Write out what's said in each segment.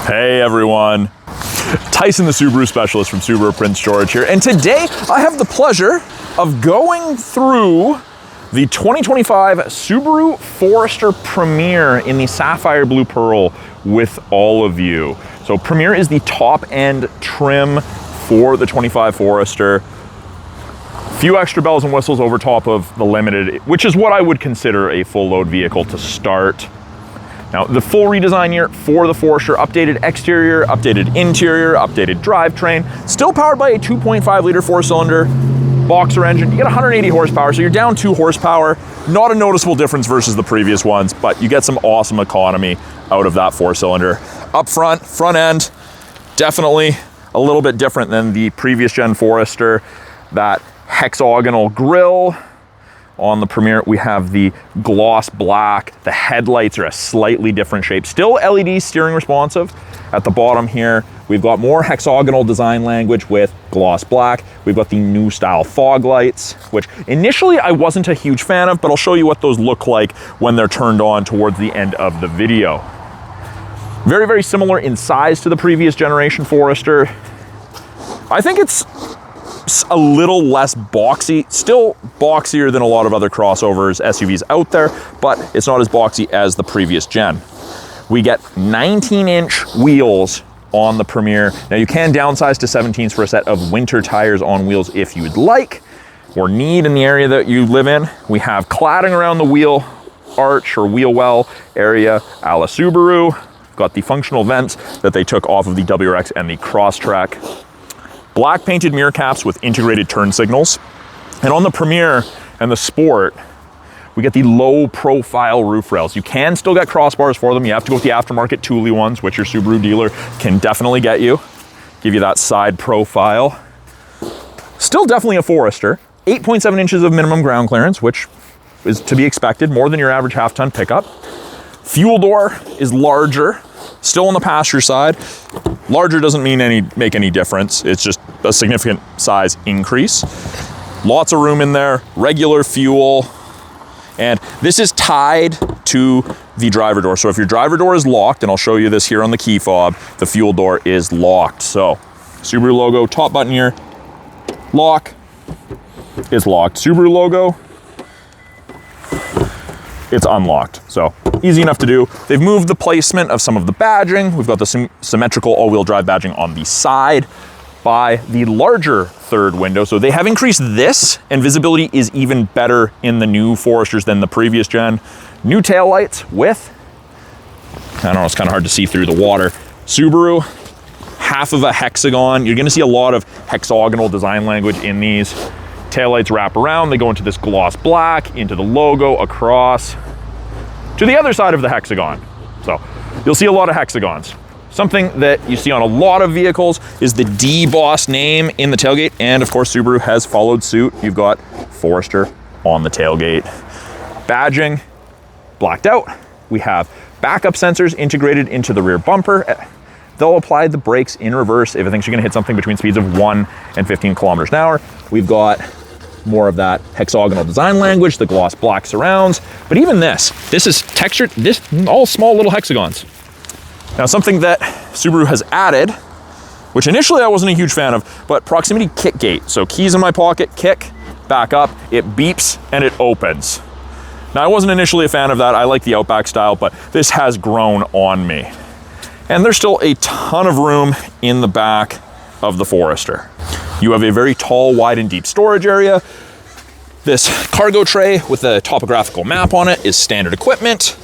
Hey everyone, Tyson the Subaru specialist from Subaru Prince George here, and today I have the pleasure of going through the 2025 Subaru Forester Premier in the Sapphire Blue Pearl with all of you. So Premier is the top end trim for the 25 Forester. Few extra bells and whistles over top of the Limited, which is what I would consider a full load vehicle to start. Now, the full redesign here for the Forester, updated exterior, updated interior, updated drivetrain, still powered by a 2.5 liter four-cylinder boxer engine. You get 180 horsepower, so you're down 2 horsepower. Not a noticeable difference versus the previous ones, but you get some awesome economy out of that four-cylinder. Up front, front end, definitely a little bit different than the previous gen Forester. That hexagonal grille. On the Premier, we have the gloss black. The headlights are a slightly different shape. Still LED steering responsive. At the bottom here, we've got more hexagonal design language with gloss black. We've got the new style fog lights, which initially I wasn't a huge fan of, but I'll show you what those look like when they're turned on towards the end of the video. Very, very similar in size to the previous generation Forester. I think it's a little less boxy, still boxier than a lot of other crossovers, SUVs out there, but it's not as boxy as the previous gen. We get 19-inch wheels on the Premier. Now you can downsize to 17s for a set of winter tires on wheels if you'd like or need in the area that you live in. We have cladding around the wheel arch or wheel well area a la Subaru. Got the functional vents that they took off of the WRX and the Crosstrek. Black painted mirror caps with integrated turn signals. And on the Premier and the Sport, we get the low profile roof rails. You can still get crossbars for them. You have to go with the aftermarket Thule ones, which your Subaru dealer can definitely get you. Give you that side profile. Still definitely a Forester. 8.7 inches of minimum ground clearance, which is to be expected, more than your average half-ton pickup. Fuel door is larger, still on the passenger side. Larger doesn't mean make any difference. It's just a significant size increase. Lots of room in there, regular fuel. And this is tied to the driver door. So if your driver door is locked, and I'll show you this here on the key fob, the fuel door is locked. So Subaru logo, top button here, lock is locked. Subaru logo, it's unlocked. So easy enough to do. They've moved the placement of some of the badging. We've got the symmetrical all-wheel drive badging on the side by the larger third window. So they have increased this, and visibility is even better in the new Foresters than the previous gen. New taillights with, I don't know, it's kind of hard to see through the water. Subaru, half of a hexagon. You're gonna see a lot of hexagonal design language in these. Taillights wrap around, they go into this gloss black, into the logo, across to the other side of the hexagon. So you'll see a lot of hexagons. Something that you see on a lot of vehicles is the D-Boss name in the tailgate, and of course Subaru has followed suit. You've got Forester on the tailgate. Badging, blacked out. We have backup sensors integrated into the rear bumper. They'll apply the brakes in reverse if it thinks you're gonna hit something between speeds of 1 and 15 kilometers an hour. We've got more of that hexagonal design language, the gloss black surrounds, but even this is textured, this all small little hexagons. Now something that Subaru has added, which initially I wasn't a huge fan of, but proximity kick gate. So keys in my pocket, kick, back up, it beeps and it opens. Now I wasn't initially a fan of that. I like the Outback style, but this has grown on me. And there's still a ton of room in the back of the Forester. You have a very tall, wide, and deep storage area. This cargo tray with a topographical map on it is standard equipment.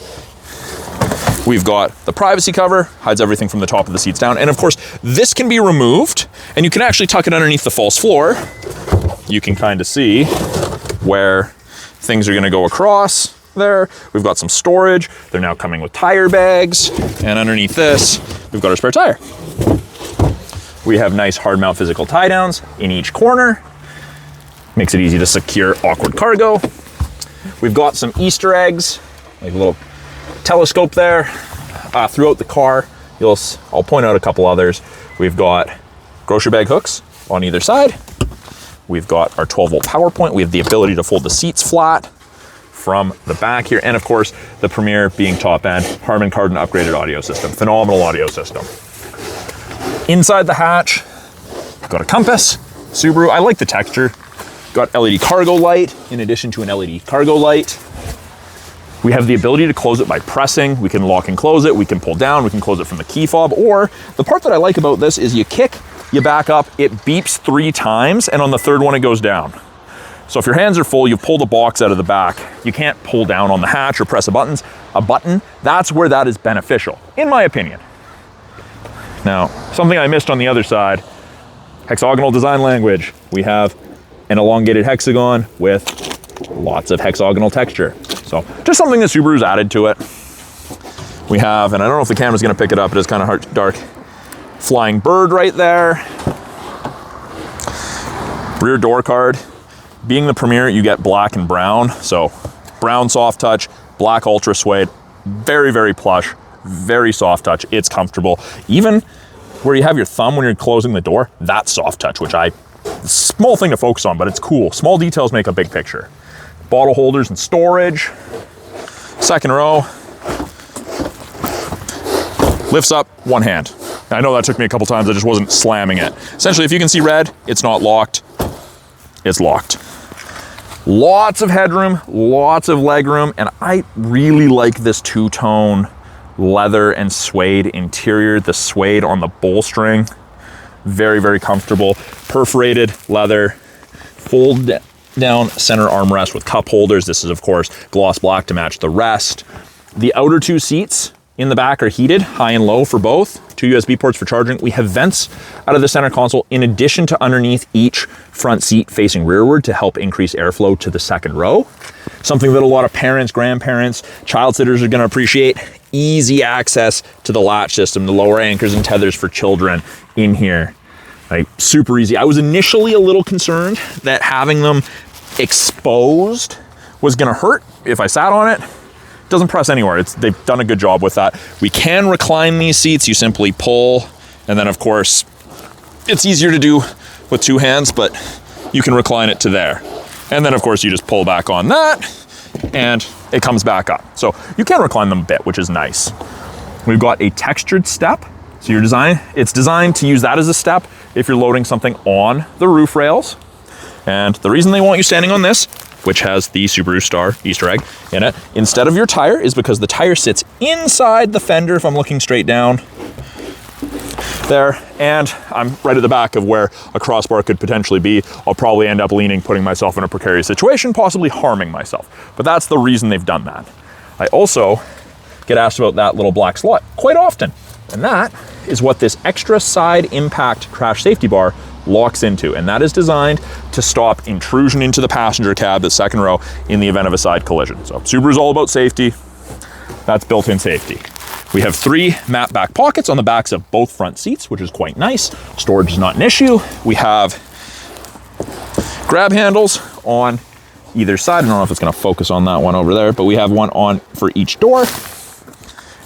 We've got the privacy cover, hides everything from the top of the seats down. And of course, this can be removed, and you can actually tuck it underneath the false floor. You can kind of see where things are gonna go across there. We've got some storage. They're now coming with tire bags. And underneath this, we've got our spare tire. We have nice hard mount physical tie downs in each corner. Makes it easy to secure awkward cargo. We've got some Easter eggs, like a little telescope there throughout the car. I'll point out a couple others. We've got grocery bag hooks on either side. We've got our 12-volt power point. We have the ability to fold the seats flat from the back here. And of course, the Premier being top end, Harman Kardon upgraded audio system, phenomenal audio system. Inside the hatch, got a compass. Subaru, I like the texture. Got LED cargo light in addition to an LED cargo light. We have the ability to close it by pressing. We can lock and close it. We can pull down. We can close it from the key fob. Or the part that I like about this is you kick, you back up, it beeps 3 times, and on the 3rd one it goes down. So if your hands are full, you pull the box out of the back. You can't pull down on the hatch or press a button. That's where that is beneficial, in my opinion. Now, something I missed on the other side, hexagonal design language. We have an elongated hexagon with lots of hexagonal texture. So just something that Subaru's added to it. We have, and I don't know if the camera's gonna pick it up, it is kind of dark, flying bird right there. Rear door card. Being the Premier, you get black and brown. So brown soft touch, black ultra suede, very, very plush, very soft touch. It's comfortable. Even where you have your thumb when you're closing the door, that's soft touch, which small thing to focus on, but it's cool. Small details make a big picture. Bottle holders and storage. 2nd row. Lifts up, one hand. I know that took me a couple times, I just wasn't slamming it. Essentially, if you can see red, it's not locked. It's locked. Lots of headroom, lots of legroom, and I really like this 2-tone leather and suede interior. The suede on the bolstering, very, very comfortable. Perforated leather, fold down center armrest with cup holders. This is, of course, gloss black to match the rest. The outer 2 seats in the back are heated, high and low for both. 2 USB ports for charging. We have vents out of the center console in addition to underneath each front seat facing rearward to help increase airflow to the 2nd row. Something that a lot of parents, grandparents, child sitters are gonna appreciate. Easy access to the latch system, the lower anchors and tethers for children in here. Like, super easy. I was initially a little concerned that having them exposed was gonna hurt if I sat on it. Doesn't press anywhere. They've done a good job with that. We can recline these seats. You simply pull, and then of course, it's easier to do with 2 hands, but you can recline it to there. And then of course, you just pull back on that, and it comes back up. So you can recline them a bit, which is nice. We've got a textured step. So it's designed to use that as a step if you're loading something on the roof rails. And the reason they want you standing on this, which has the Subaru Star Easter egg in it, instead of your tire, is because the tire sits inside the fender if I'm looking straight down there, and I'm right at the back of where a crossbar could potentially be. I'll probably end up leaning, putting myself in a precarious situation, possibly harming myself. But that's the reason they've done that. I also get asked about that little black slot quite often, and that is what this extra side impact crash safety bar locks into, and that is designed to stop intrusion into the passenger cab, the 2nd row, in the event of a side collision. So Subaru's all about safety. That's built-in safety. We have 3 matte back pockets on the backs of both front seats, which is quite nice. Storage is not an issue. We have grab handles on either side. I don't know if it's gonna focus on that one over there, but we have one on for each door.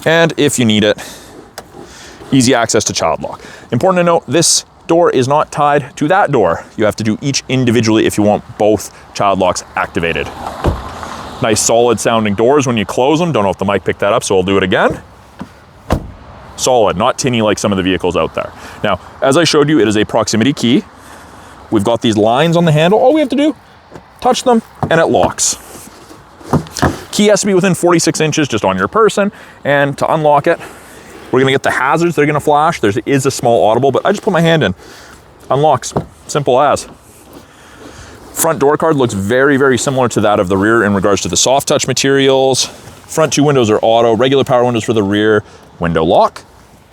And if you need it, easy access to child lock. Important to note, this door is not tied to that door. You have to do each individually if you want both child locks activated. Nice solid sounding doors when you close them. Don't know if the mic picked that up, so I'll do it again. Solid, not tinny like some of the vehicles out there. Now, as I showed you, it is a proximity key. We've got these lines on the handle. All we have to do, touch them, and it locks. Key has to be within 46 inches just on your person, and to unlock it, we're gonna get the hazards, they're gonna flash. There is a small audible, but I just put my hand in. Unlocks, simple as. Front door card looks very, very similar to that of the rear in regards to the soft touch materials. Front 2 windows are auto, regular power windows for the rear, window lock,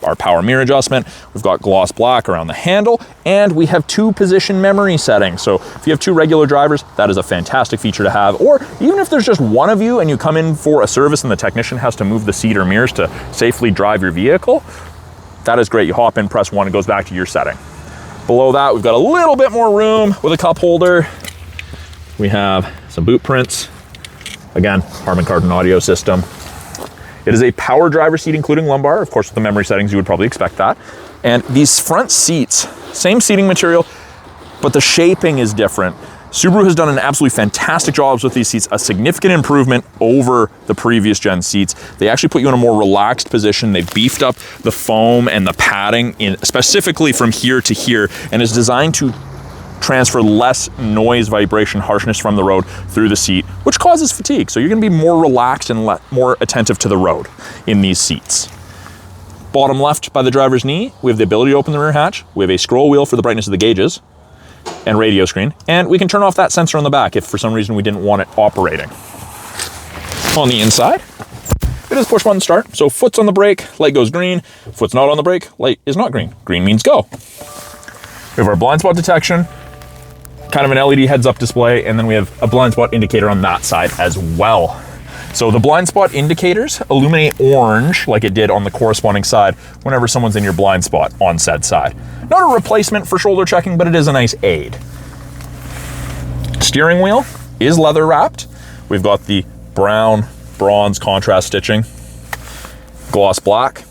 our power mirror adjustment. We've got gloss black around the handle, and we have 2 position memory settings. So if you have 2 regular drivers, that is a fantastic feature to have. Or even if there's just one of you and you come in for a service and the technician has to move the seat or mirrors to safely drive your vehicle, that is great. You hop in, press 1, it goes back to your setting. Below that, we've got a little bit more room with a cup holder. We have some boot prints. Again, Harman Kardon audio system. It is a power driver seat, including lumbar. Of course, with the memory settings, you would probably expect that. And these front seats, same seating material, but the shaping is different. Subaru has done an absolutely fantastic job with these seats, a significant improvement over the previous gen seats. They actually put you in a more relaxed position. They've beefed up the foam and the padding specifically from here to here, and is designed to transfer less noise, vibration, harshness from the road through the seat, which causes fatigue. So you're gonna be more relaxed and more attentive to the road in these seats. Bottom left by the driver's knee, we have the ability to open the rear hatch. We have a scroll wheel for the brightness of the gauges and radio screen, and we can turn off that sensor on the back if for some reason we didn't want it operating. On the inside, it is push button start. So foot's on the brake, light goes green. Foot's not on the brake, light is not green. Green means go. We have our blind spot detection, kind of an LED heads up display, and then we have a blind spot indicator on that side as well. So the blind spot indicators illuminate orange like it did on the corresponding side whenever someone's in your blind spot on said side. Not a replacement for shoulder checking, but it is a nice aid. Steering wheel is leather wrapped. We've got the brown bronze contrast stitching, gloss black.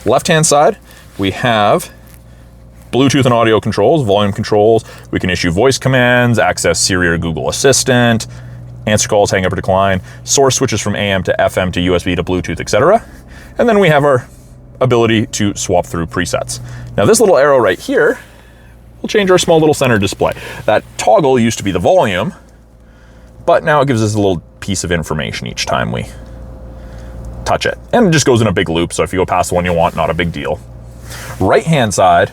Left-hand side, we have Bluetooth and audio controls, volume controls. We can issue voice commands, access Siri or Google Assistant, answer calls, hang up or decline, source switches from AM to FM to USB to Bluetooth, etc. And then we have our ability to swap through presets. Now this little arrow right here will change our small little center display. That toggle used to be the volume, but now it gives us a little piece of information each time we touch it. And it just goes in a big loop, so if you go past the one you want, not a big deal. Right-hand side,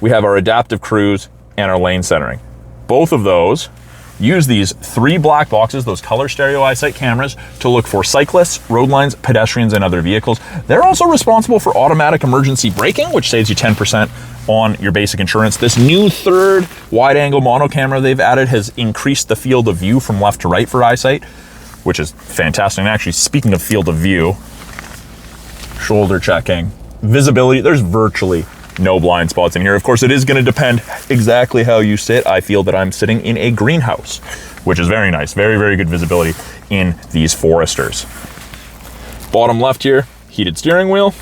we have our adaptive cruise and our lane centering. Both of those use these 3 black boxes, those color stereo EyeSight cameras, to look for cyclists, road lines, pedestrians, and other vehicles. They're also responsible for automatic emergency braking, which saves you 10% on your basic insurance. This new 3rd wide-angle mono camera they've added has increased the field of view from left to right for EyeSight, which is fantastic. And actually, speaking of field of view, shoulder checking, visibility, there's virtually no blind spots in here. Of course, it is going to depend exactly how you sit. I feel that I'm sitting in a greenhouse, which is very nice. Very, very good visibility in these Foresters. Bottom left here, heated steering wheel,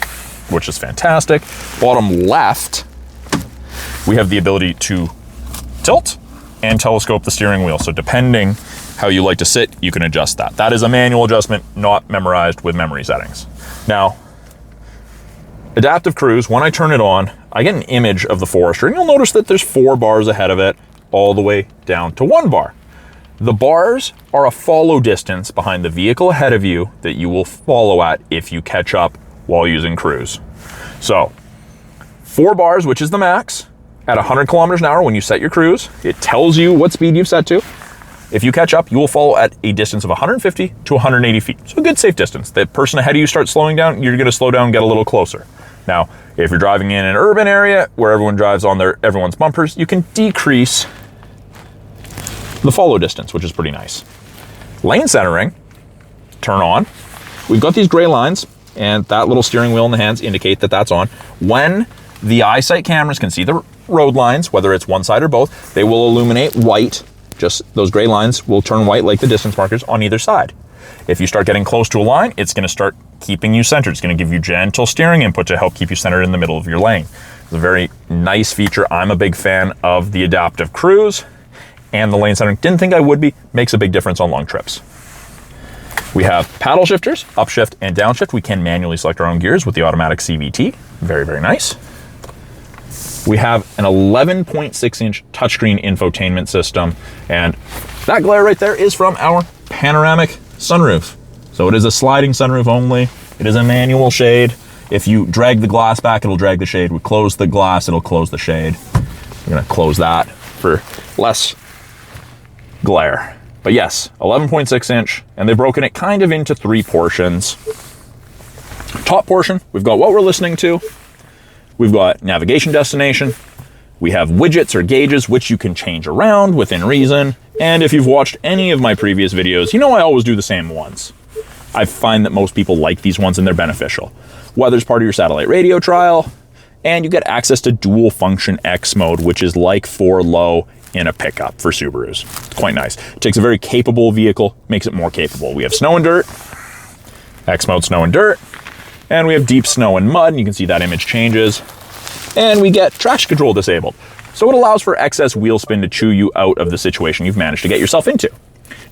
which is fantastic. Bottom left, we have the ability to tilt and telescope the steering wheel. So depending how you like to sit, you can adjust that. That is a manual adjustment, not memorized with memory settings. Now, adaptive cruise, when I turn it on, I get an image of the Forester, and you'll notice that there's 4 bars ahead of it, all the way down to 1 bar. The bars are a follow distance behind the vehicle ahead of you that you will follow at if you catch up while using cruise. So, 4 bars, which is the max, at 100 kilometers an hour when you set your cruise. It tells you what speed you've set to. If you catch up, you will follow at a distance of 150 to 180 feet. So a good safe distance. The person ahead of you starts slowing down, you're gonna slow down and get a little closer. Now, if you're driving in an urban area where everyone drives on everyone's bumpers, you can decrease the follow distance, which is pretty nice. Lane centering, turn on. We've got these gray lines, and that little steering wheel in the hands indicate that that's on. When the EyeSight cameras can see the road lines, whether it's one side or both, they will illuminate white. Just those gray lines will turn white like the distance markers on either side. If you start getting close to a line, it's gonna start keeping you centered. It's gonna give you gentle steering input to help keep you centered in the middle of your lane. It's a very nice feature. I'm a big fan of the adaptive cruise and the lane centering. Didn't think I would be, makes a big difference on long trips. We have paddle shifters, upshift and downshift. We can manually select our own gears with the automatic CVT. Very, very nice. We have an 11.6-inch touchscreen infotainment system, and that glare right there is from our panoramic sunroof. So it is a sliding sunroof only. It is a manual shade. If you drag the glass back, it'll drag the shade. We close the glass, it'll close the shade. We're gonna close that for less glare. But yes, 11.6-inch, and they've broken it kind of into 3 portions. Top portion, we've got what we're listening to. We've got navigation destination. We have widgets or gauges, which you can change around within reason. And if you've watched any of my previous videos, you know I always do the same ones. I find that most people like these ones and they're beneficial. Weather's part of your satellite radio trial, and you get access to dual function X mode, which is like 4 low in a pickup for Subarus. It's quite nice. It takes a very capable vehicle, makes it more capable. We have snow and dirt, X mode snow and dirt, and we have deep snow and mud, and you can see that image changes. And we get traction control disabled. so it allows for excess wheel spin to chew you out of the situation you've managed to get yourself into.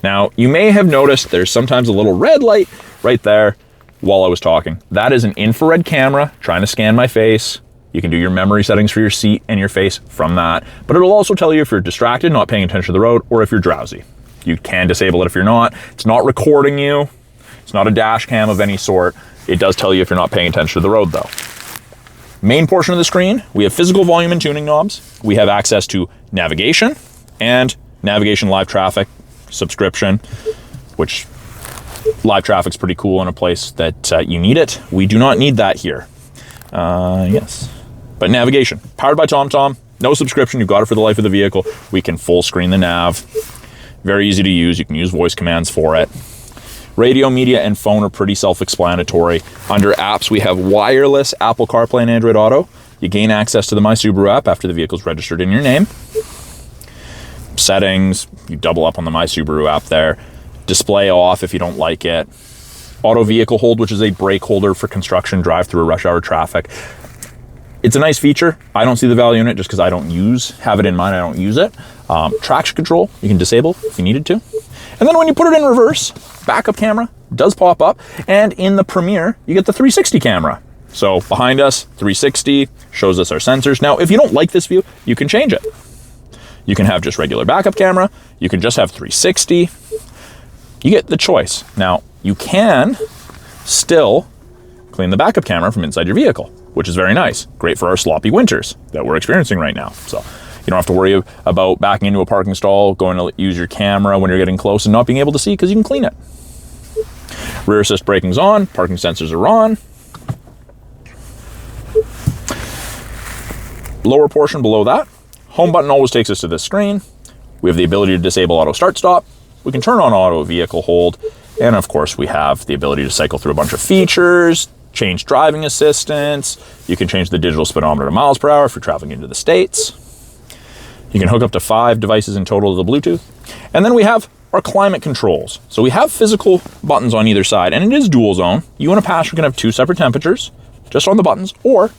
Now, you may have noticed there's sometimes a little red light right there while I was talking. That is an infrared camera trying to scan my face. You can do your memory settings for your seat and your face from that, but it'll also tell you if you're distracted, not paying attention to the road, or if you're drowsy. You can disable it if you're not. It's not recording you. It's not a dash cam of any sort. It does tell you if you're not paying attention to the road though. Main portion of the screen, we have physical volume and tuning knobs. We have access to navigation and navigation live traffic subscription, which live traffic's pretty cool in a place that you need it. We do not need that here. Yes. But navigation, powered by TomTom, no subscription, you've got it for the life of the vehicle. We can full screen the nav. Very easy to use, you can use voice commands for it. Radio, media, and phone are pretty self-explanatory. Under apps, we have wireless Apple CarPlay and Android Auto. You gain access to the My Subaru app after the vehicle's registered in your name. Settings, you double up on the My Subaru app there. Display off if you don't like it. Auto vehicle hold, which is a brake holder for construction drive-through rush hour traffic. It's a nice feature. I don't see the value in it just because I don't have it in mind, I don't use it. Traction control, you can disable if you needed to. And then when you put it in reverse, backup camera does pop up. And in the Premier, you get the 360 camera. So behind us, 360, shows us our sensors. Now, if you don't like this view, you can change it. You can have just regular backup camera. You can just have 360. You get the choice. Now, you can still clean the backup camera from inside your vehicle, which is very nice. Great for our sloppy winters that we're experiencing right now. So you don't have to worry about backing into a parking stall, going to use your camera when you're getting close and not being able to see because you can clean it. Rear assist braking's on, parking sensors are on. Lower portion below that, home button always takes us to this screen. We have the ability to disable auto start stop. We can turn on auto vehicle hold. And of course, we have the ability to cycle through a bunch of features, change driving assistance. You can change the digital speedometer to miles per hour if you're traveling into the States. You can hook up to 5 devices in total to the Bluetooth. And then we have our climate controls. So we have physical buttons on either side, and it is dual zone. You and a passenger can have 2 separate temperatures just on the buttons, or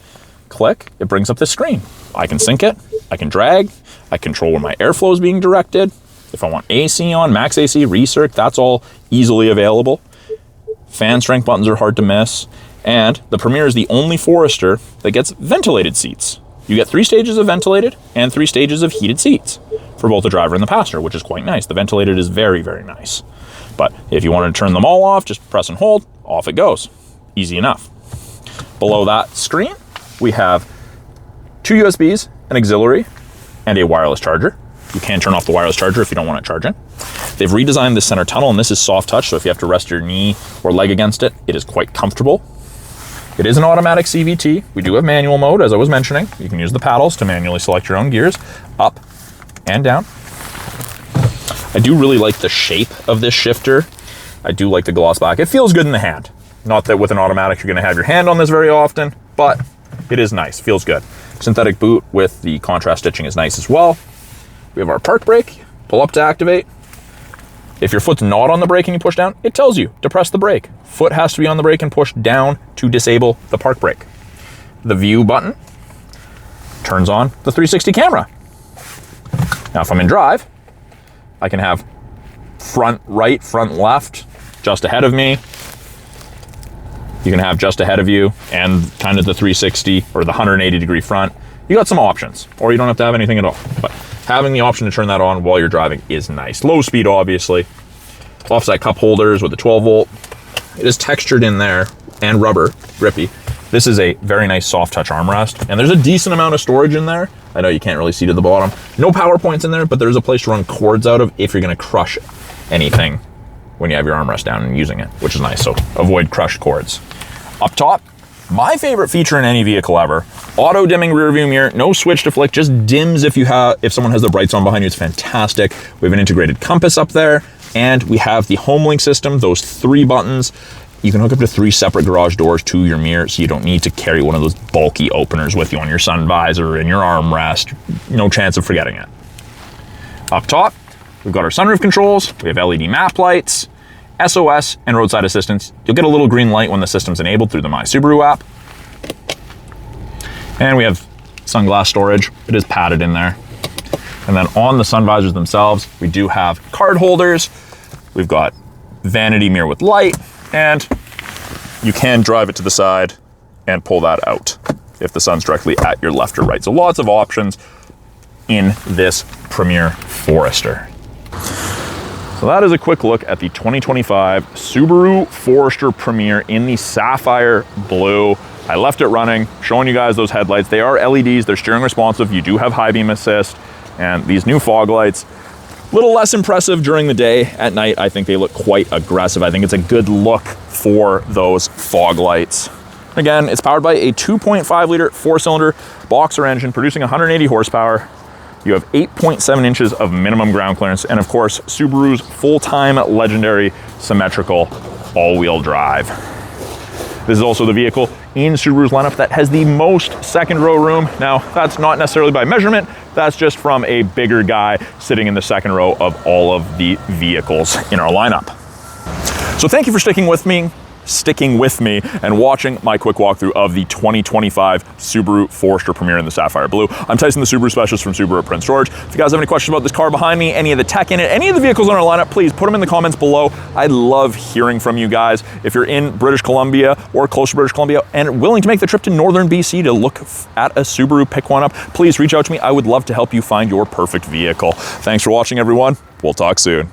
click, it brings up this screen. I can sync it, I can drag, I control where my airflow is being directed. If I want AC on, max AC, recirc, that's all easily available. Fan strength buttons are hard to miss. And the Premier is the only Forester that gets ventilated seats. You get 3 stages of ventilated and 3 stages of heated seats for both the driver and the passenger, which is quite nice. The ventilated is very, very nice. But if you wanted to turn them all off, just press and hold, off it goes. Easy enough. Below that screen, we have 2 USBs, an auxiliary, and a wireless charger. You can turn off the wireless charger if you don't want it charging. They've redesigned this center tunnel, and this is soft touch, so if you have to rest your knee or leg against it, it is quite comfortable. It is an automatic CVT. We do have manual mode, as I was mentioning. You can use the paddles to manually select your own gears, up and down. I do really like the shape of this shifter. I do like the gloss black. It feels good in the hand. Not that with an automatic you're gonna have your hand on this very often, but it is nice, feels good. Synthetic boot with the contrast stitching is nice as well. We have our park brake, pull up to activate. If your foot's not on the brake and you push down, it tells you to press the brake. Foot has to be on the brake and push down to disable the park brake. The view button turns on the 360 camera. Now, if I'm in drive, I can have front right, front left, just ahead of me. You can have just ahead of you and kind of the 360 or the 180 degree front. You got some options, or you don't have to have anything at all. But having the option to turn that on while you're driving is nice. Low speed, obviously. Offset cup holders with the 12 volt. It is textured in there and rubber, grippy. This is a very nice soft touch armrest, and there's a decent amount of storage in there. I know you can't really see to the bottom. No power points in there, but there's a place to run cords out of if you're gonna crush anything when you have your armrest down and using it, which is nice, so avoid crushed cords. Up top, my favorite feature in any vehicle ever, auto dimming rear view mirror, no switch to flick, just dims if someone has the brights on behind you. It's fantastic. We have an integrated compass up there, and we have the home link system, those 3 buttons. You can hook up to 3 separate garage doors to your mirror, so you don't need to carry one of those bulky openers with you on your sun visor and your armrest. No chance of forgetting it. Up top, we've got our sunroof controls, we have LED map lights, SOS, and roadside assistance. You'll get a little green light when the system's enabled through the My Subaru app. And we have Sunglass storage, it is padded in there. And then on the sun visors themselves, we do have card holders. We've got vanity mirror with light, and you can drive it to the side and pull that out if the sun's directly at your left or right. So lots of options in this Premier Forester. So that is a quick look at the 2025 Subaru Forester Premier in the sapphire blue. I left it running, showing you guys those headlights. They are LEDs, they're steering responsive. You do have high beam assist, and these new fog lights, a little less impressive during the day. At night, I think they look quite aggressive. I think it's a good look for those fog lights. Again, it's powered by a 2.5 liter 4-cylinder boxer engine producing 180 horsepower. You have 8.7 inches of minimum ground clearance, and of course, Subaru's full-time legendary symmetrical all-wheel drive. This is also the vehicle in Subaru's lineup that has the most second row room. Now, that's not necessarily by measurement, that's just from a bigger guy sitting in the second row of all of the vehicles in our lineup. So thank you for sticking with me and watching my quick walkthrough of the 2025 Subaru Forester Premier in the sapphire blue. I'm Tyson, the Subaru specialist from Subaru at Prince George. If you guys have any questions about this car behind me, any of the tech in it, any of the vehicles in our lineup, please put them in the comments below. I love hearing from you guys. If you're in British Columbia or close to British Columbia and willing to make the trip to northern BC to look at a Subaru, pick one up, please reach out to me. I would love to help you find your perfect vehicle. Thanks for watching, everyone. We'll talk soon.